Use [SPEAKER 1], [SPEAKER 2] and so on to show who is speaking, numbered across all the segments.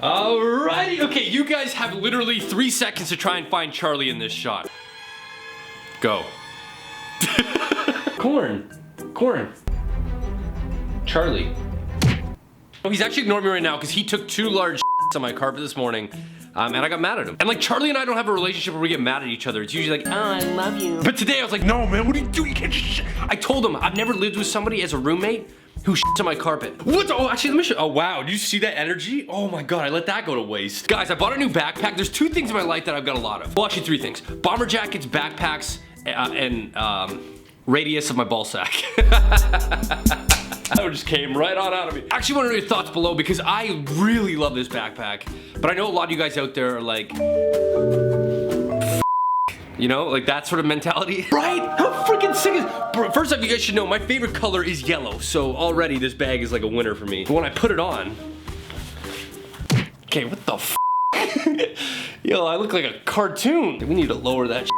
[SPEAKER 1] Alrighty, okay, you guys have literally 3 seconds to try and find Charlie in this shot. Go. Corn. Charlie. Oh, he's actually ignoring me right now because he took 2 large on my carpet this morning. And I got mad at him. And like Charlie and I don't have a relationship where we get mad at each other. It's usually like, oh, I love you. But today I was like, no man, what are you doing? You can't just I told him I've never lived with somebody as a roommate who shits on my carpet. What? Oh, actually, let me show. Oh, wow. Did you see that energy? Oh my God, I let that go to waste. Guys, I bought a new backpack. There's 2 things in my life that I've got a lot of. Well, actually 3 things. Bomber jackets, backpacks, and radius of my ball sack. That just came right on out of me. I actually want to know your thoughts below because I really love this backpack. But I know a lot of you guys out there are like, you know, like that sort of mentality. Right? How freaking sick is... Bro, first off, you guys should know my favorite color is yellow. So already this bag is like a winner for me. But when I put it on... Okay, what the f***? Yo, I look like a cartoon. We need to lower that shit.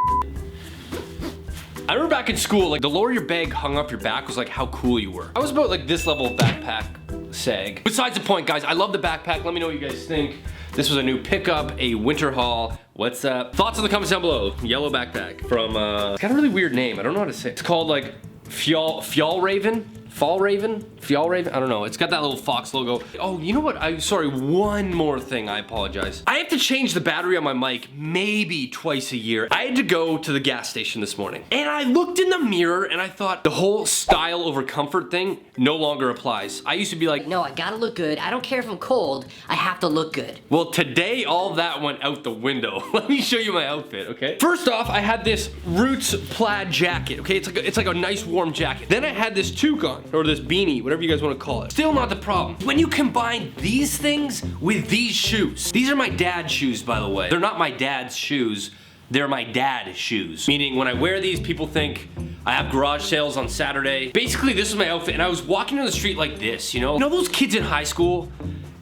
[SPEAKER 1] I remember back in school, like the lower your bag hung up your back was like how cool you were. I was about like this level of backpack sag. Besides the point, guys, I love the backpack. Let me know what you guys think. This was a new pickup, a winter haul. What's up? Thoughts in the comments down below. Yellow backpack from, it's got a really weird name. I don't know how to say it. It's called like Fjallraven? Fjallraven? I don't know. It's got that little fox logo. Oh, you know what? Sorry, one more thing. I apologize. I have to change the battery on my mic maybe twice a year. I had to go to the gas station this morning. And I looked in the mirror and I thought the whole style over comfort thing no longer applies. I used to be like,
[SPEAKER 2] no, I gotta look good. I don't care if I'm cold. I have to look good.
[SPEAKER 1] Well, today all that went out the window. Let me show you my outfit, okay? First off, I had this Roots plaid jacket, okay? It's like a nice warm jacket. Then I had this toque on, or this beanie, whatever you guys want to call it. Still not the problem. When you combine these things with these shoes, these are my dad's shoes, by the way. They're not my dad's shoes. They're my dad's shoes. Meaning when I wear these, people think I have garage sales on Saturday. Basically, this is my outfit, and I was walking down the street like this, you know? You know those kids in high school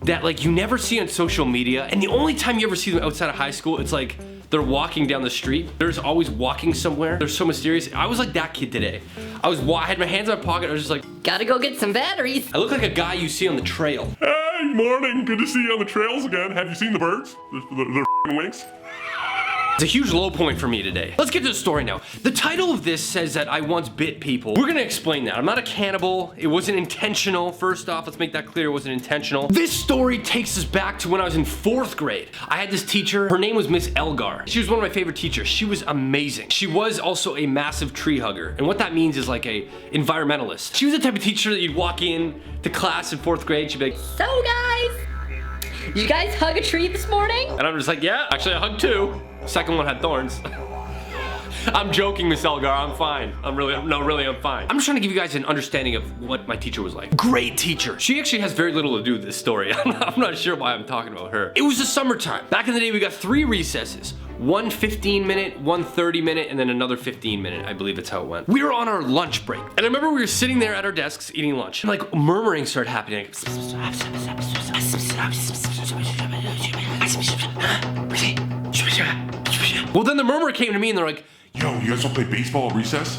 [SPEAKER 1] that like you never see on social media, and the only time you ever see them outside of high school, it's like they're walking down the street. There's always walking somewhere. They're so mysterious. I was like that kid today. I had my hands in my pocket. I was just like,
[SPEAKER 2] gotta go get some batteries.
[SPEAKER 1] I look like a guy you see on the trail.
[SPEAKER 3] Hey, morning. Good to see you on the trails again. Have you seen the birds? They're wings.
[SPEAKER 1] It's a huge low point for me today. Let's get to the story now. The title of this says that I once bit people. We're gonna explain that. I'm not a cannibal. It wasn't intentional. First off, let's make that clear. It wasn't intentional. This story takes us back to when I was in 4th grade. I had this teacher. Her name was Miss Elgar. She was one of my favorite teachers. She was amazing. She was also a massive tree hugger. And what that means is like a environmentalist. She was the type of teacher that you'd walk in to class in 4th grade. She'd be like,
[SPEAKER 2] so guys, you guys hug a tree this morning?
[SPEAKER 1] and I'm just like, yeah, actually I hugged 2. Second one had thorns. I'm joking, Miss Elgar, I'm fine. I'm fine. I'm just trying to give you guys an understanding of what my teacher was like. Great teacher. She actually has very little to do with this story. I'm not sure why I'm talking about her. It was the summertime. Back in the day, we got 3 recesses. One 15-minute, one 30-minute, and then another 15-minute. I believe that's how it went. We were on our lunch break. And I remember we were sitting there at our desks eating lunch. And like murmuring started happening. Well, then the murmur came to me and they're like,
[SPEAKER 3] Yo, you guys don't play baseball at recess?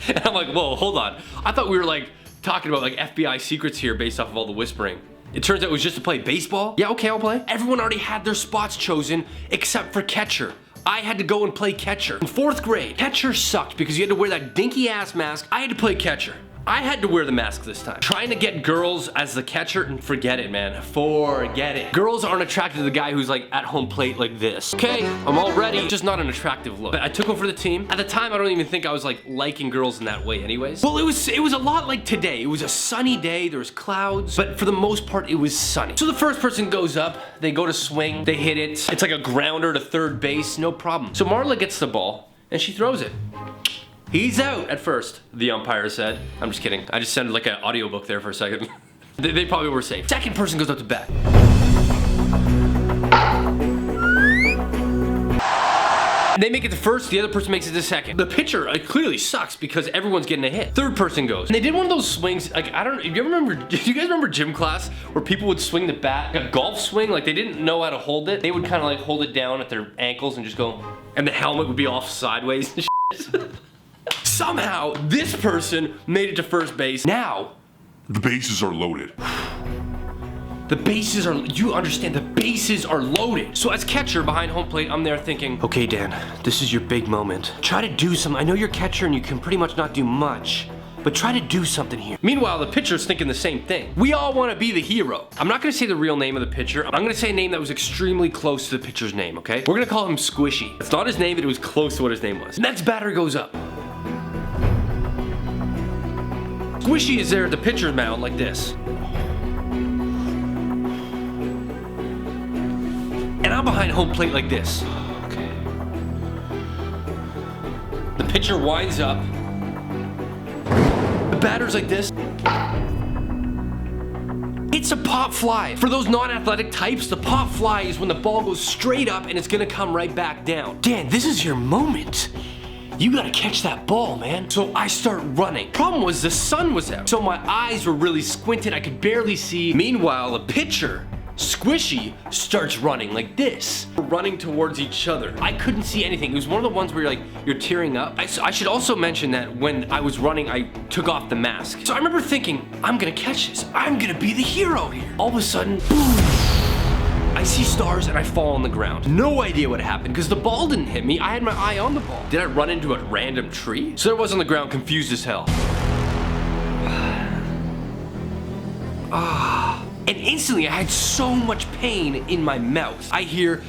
[SPEAKER 1] and I'm like, whoa, hold on. I thought we were like talking about like FBI secrets here based off of all the whispering. It turns out it was just to play baseball. Yeah, okay, I'll play. Everyone already had their spots chosen except for catcher. I had to go and play catcher. In 4th grade, catcher sucked because you had to wear that dinky ass mask. I had to play catcher. I had to wear the mask this time. Trying to get girls as the catcher, and forget it, man. Forget it. Girls aren't attracted to the guy who's like at home plate like this. Okay, I'm all ready. Just not an attractive look. But I took over the team. At the time, I don't even think I was like liking girls in that way anyways. Well, it was a lot like today. It was a sunny day, there was clouds, but for the most part, it was sunny. So the first person goes up, they go to swing, they hit it. It's like a grounder to 3rd base, no problem. So Marla gets the ball, and she throws it. He's out at first, the umpire said. I'm just kidding. I just sounded like an audiobook there for a second. They probably were safe. Second person goes up to bat. They make it to first, the other person makes it to second. The pitcher clearly sucks because everyone's getting a hit. Third person goes. And they did one of those swings, like, I don't know, do you guys remember gym class where people would swing the bat, like a golf swing, like they didn't know how to hold it. They would kind of like hold it down at their ankles and just go, and the helmet would be off sideways and shit. Somehow, this person made it to first base. Now,
[SPEAKER 3] The bases are loaded.
[SPEAKER 1] The bases are, you understand, the bases are loaded. So as catcher behind home plate, I'm there thinking, okay, Dan, this is your big moment. Try to do something. I know you're catcher and you can pretty much not do much, but try to do something here. Meanwhile, the pitcher's thinking the same thing. We all want to be the hero. I'm not going to say the real name of the pitcher. I'm going to say a name that was extremely close to the pitcher's name, okay? We're going to call him Squishy. It's not his name, but it was close to what his name was. Next batter goes up. Squishy is there at the pitcher's mound like this. And I'm behind home plate like this. Okay. The pitcher winds up. The batter's like this. It's a pop fly. For those non-athletic types, the pop fly is when the ball goes straight up and it's gonna come right back down. Dan, this is your moment. You gotta catch that ball, man. So I start running. Problem was the sun was out, so my eyes were really squinted. I could barely see. Meanwhile, the pitcher, Squishy, starts running like this. We're running towards each other. I couldn't see anything. It was one of the ones where you're tearing up. I should also mention that when I was running, I took off the mask. So I remember thinking, I'm gonna catch this. I'm gonna be the hero here. All of a sudden, boom. I see stars and I fall on the ground. No idea what happened because the ball didn't hit me. I had my eye on the ball. Did I run into a random tree? So there I was on the ground, confused as hell. And instantly I had so much pain in my mouth. I hear,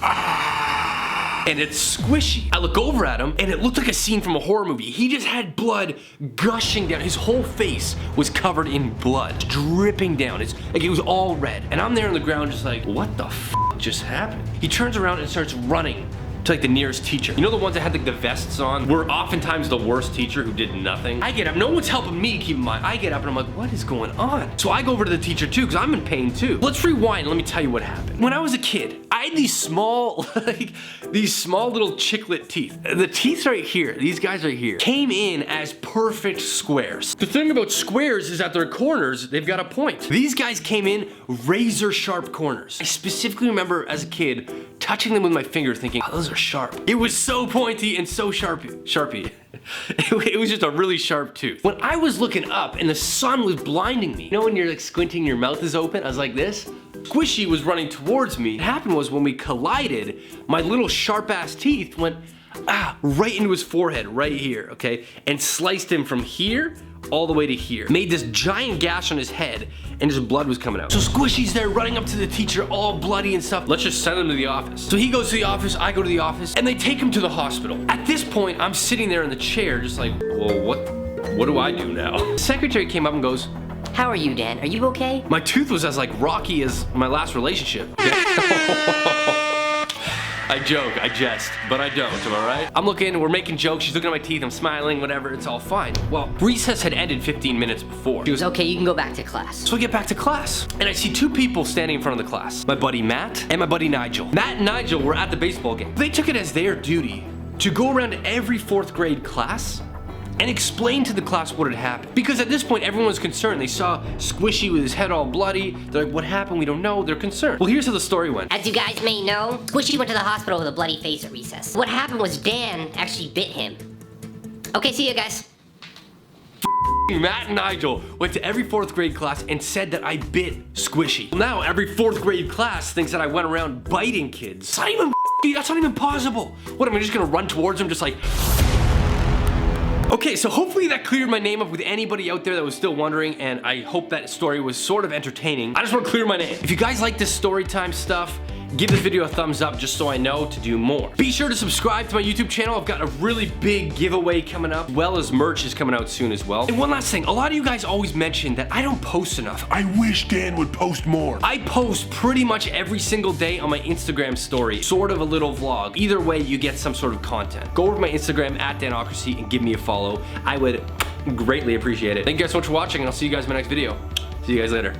[SPEAKER 1] and it's Squishy. I look over at him and it looked like a scene from a horror movie. He just had blood gushing down. His whole face was covered in blood, dripping down. It's like it was all red. And I'm there on the ground just like, what the f just happened? He turns around and starts running to like the nearest teacher. You know the ones that had like the vests on? Were oftentimes the worst teacher who did nothing. I get up, no one's helping me, keep in mind. I get up and I'm like, what is going on? So I go over to the teacher too, because I'm in pain too. Let's rewind, let me tell you what happened. When I was a kid, I had these small, these small little chiclet teeth. The teeth right here, these guys right here, came in as perfect squares. The thing about squares is at their corners, they've got a point. These guys came in razor sharp corners. I specifically remember as a kid, touching them with my finger thinking, oh, those are sharp. It was so pointy and so sharpy. It was just a really sharp tooth. When I was looking up and the sun was blinding me, you know when you're like squinting, your mouth is open? I was like this. Squishy was running towards me. What happened was when we collided, my little sharp ass teeth went right into his forehead, right here, okay? And sliced him from here all the way to here. Made this giant gash on his head and his blood was coming out. So Squishy's there running up to the teacher all bloody and stuff. Let's just send him to the office. So he goes to the office, I go to the office, and they take him to the hospital. At this point, I'm sitting there in the chair just like, well, what do I do now? The secretary came up and goes,
[SPEAKER 2] How are you, Dan? Are you okay?
[SPEAKER 1] my tooth was as like rocky as my last relationship. I joke, I jest, but I don't, am I right? I'm looking, we're making jokes, she's looking at my teeth, I'm smiling, whatever, it's all fine. Well, recess had ended 15 minutes before. She was,
[SPEAKER 2] Okay, you can go back to class.
[SPEAKER 1] so I get back to class, and I see two people standing in front of the class. My buddy Matt and my buddy Nigel. Matt and Nigel were at the baseball game. They took it as their duty to go around to every 4th grade class and explain to the class what had happened. Because at this point, everyone was concerned. They saw Squishy with his head all bloody. They're like, what happened? We don't know. They're concerned. Well, here's how the story went.
[SPEAKER 2] As you guys may know, Squishy went to the hospital with a bloody face at recess. What happened was Dan actually bit him. Okay, see you guys.
[SPEAKER 1] Matt and Nigel went to every 4th grade class and said that I bit Squishy. Now every 4th grade class thinks that I went around biting kids. That's not even possible. What, am I just gonna run towards them just like... Okay, so hopefully that cleared my name up with anybody out there that was still wondering, and I hope that story was sort of entertaining. I just want to clear my name. If you guys like this story time stuff, give this video a thumbs up just so I know to do more. Be sure to subscribe to my YouTube channel. I've got a really big giveaway coming up, as well as merch is coming out soon as well. And one last thing, a lot of you guys always mention that I don't post enough.
[SPEAKER 3] I wish Dan would post more.
[SPEAKER 1] I post pretty much every single day on my Instagram story, sort of a little vlog. Either way, you get some sort of content. Go over to my Instagram at Danocracy and give me a follow. I would greatly appreciate it. Thank you guys so much for watching, and I'll see you guys in my next video. See you guys later.